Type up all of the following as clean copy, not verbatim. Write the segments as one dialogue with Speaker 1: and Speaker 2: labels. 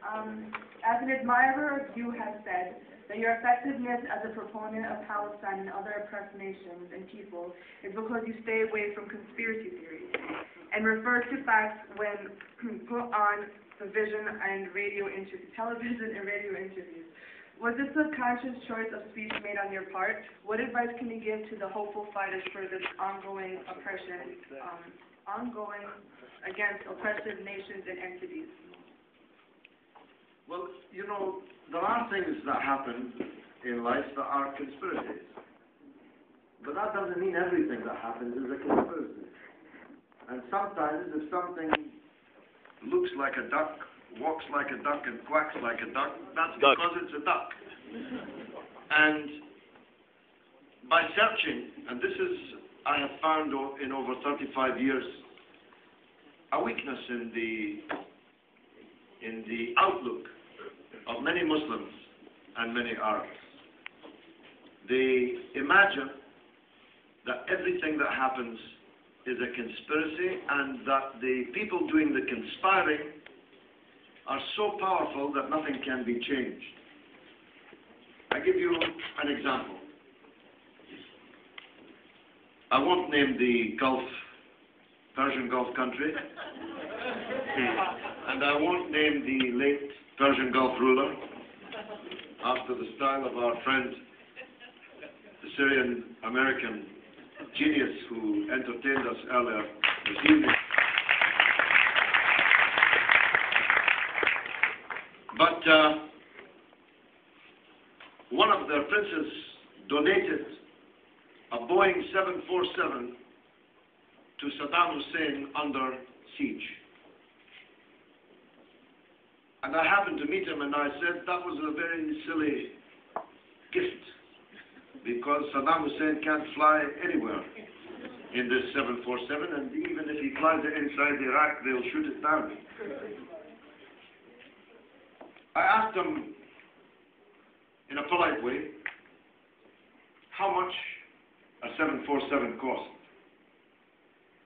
Speaker 1: As an admirer of you has said, that your effectiveness as a proponent of Palestine and other oppressed nations and people is because you stay away from conspiracy theories and refer to facts when put on television and radio interviews. Was this a conscious choice of speech made on your part? What advice can you give to the hopeful fighters for this ongoing oppression, against oppressive nations and entities?
Speaker 2: Well, you know, there are things that happen in life that are conspiracies. But that doesn't mean everything that happens is a conspiracy. And sometimes if something looks like a duck, walks like a duck, and quacks like a duck, that's because it's a duck. And by searching, and this is, I have found in over 35 years, a weakness in the outlook of many Muslims and many Arabs. They imagine that everything that happens is a conspiracy and that the people doing the conspiring are so powerful that nothing can be changed. I give you an example. I won't name the Persian Gulf country, and I won't name the late Persian Gulf ruler, after the style of our friend, the Syrian-American genius who entertained us earlier this evening. But one of their princes donated a Boeing 747 to Saddam Hussein under siege. And I happened to meet him and I said that was a very silly gift because Saddam Hussein can't fly anywhere in this 747, and even if he flies it inside Iraq, they'll shoot it down. I asked him in a polite way how much a 747 cost.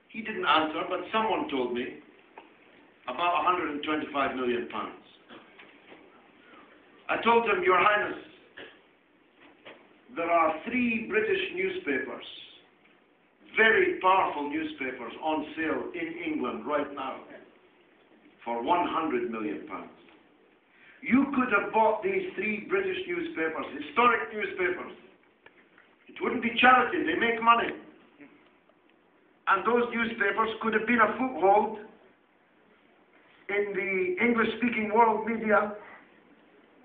Speaker 2: He didn't answer, but someone told me about 125 million pounds. I told him, Your Highness, there are 3 British newspapers, very powerful newspapers, on sale in England right now for 100 million pounds. You could have bought these 3 British newspapers, historic newspapers. It wouldn't be charity, they make money. And those newspapers could have been a foothold in the English-speaking world media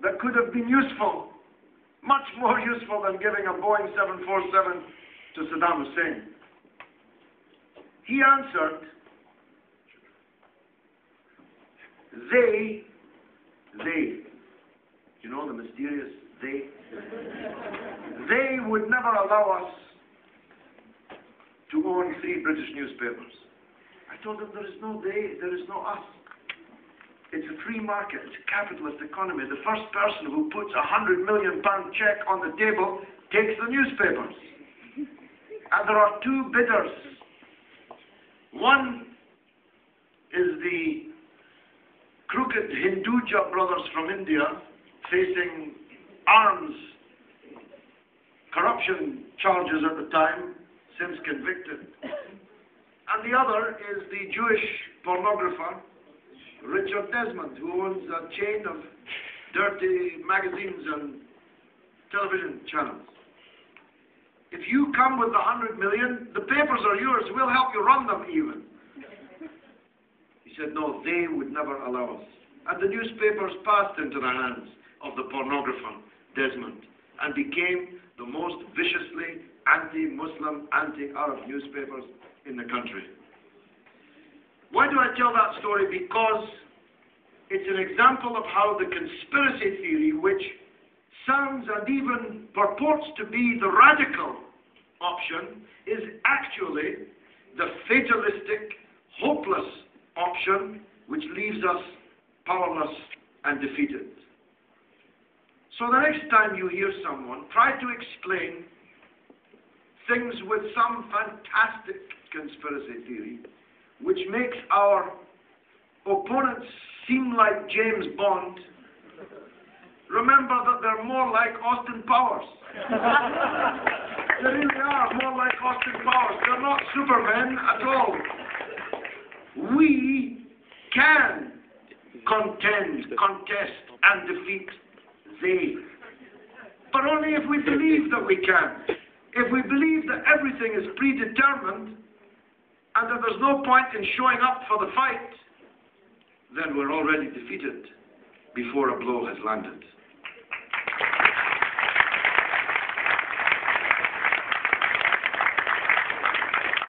Speaker 2: that could have been useful, much more useful than giving a Boeing 747 to Saddam Hussein. He answered, they, you know the mysterious they would never allow us to own 3 British newspapers. I told him there is no they, there is no us. It's a free market, it's a capitalist economy. The first person who puts a £100 million check on the table takes the newspapers. And there are 2 bidders. One is the crooked Hinduja brothers from India facing arms corruption charges at the time, since convicted. And the other is the Jewish pornographer Richard Desmond, who owns a chain of dirty magazines and television channels. If you come with the 100 million, the papers are yours. We'll help you run them even. He said, no, they would never allow us. And the newspapers passed into the hands of the pornographer Desmond and became the most viciously anti-Muslim, anti-Arab newspapers in the country. Why do I tell that story? Because it's an example of how the conspiracy theory, which sounds and even purports to be the radical option, is actually the fatalistic, hopeless option which leaves us powerless and defeated. So the next time you hear someone try to explain things with some fantastic conspiracy theory which makes our opponents seem like James Bond, remember that they're more like Austin Powers. They really are more like Austin Powers. They're not supermen at all. We can contend, contest, and defeat they. But only if we believe that we can. If we believe that everything is predetermined, and that there's no point in showing up for the fight, then we're already defeated before a blow has landed.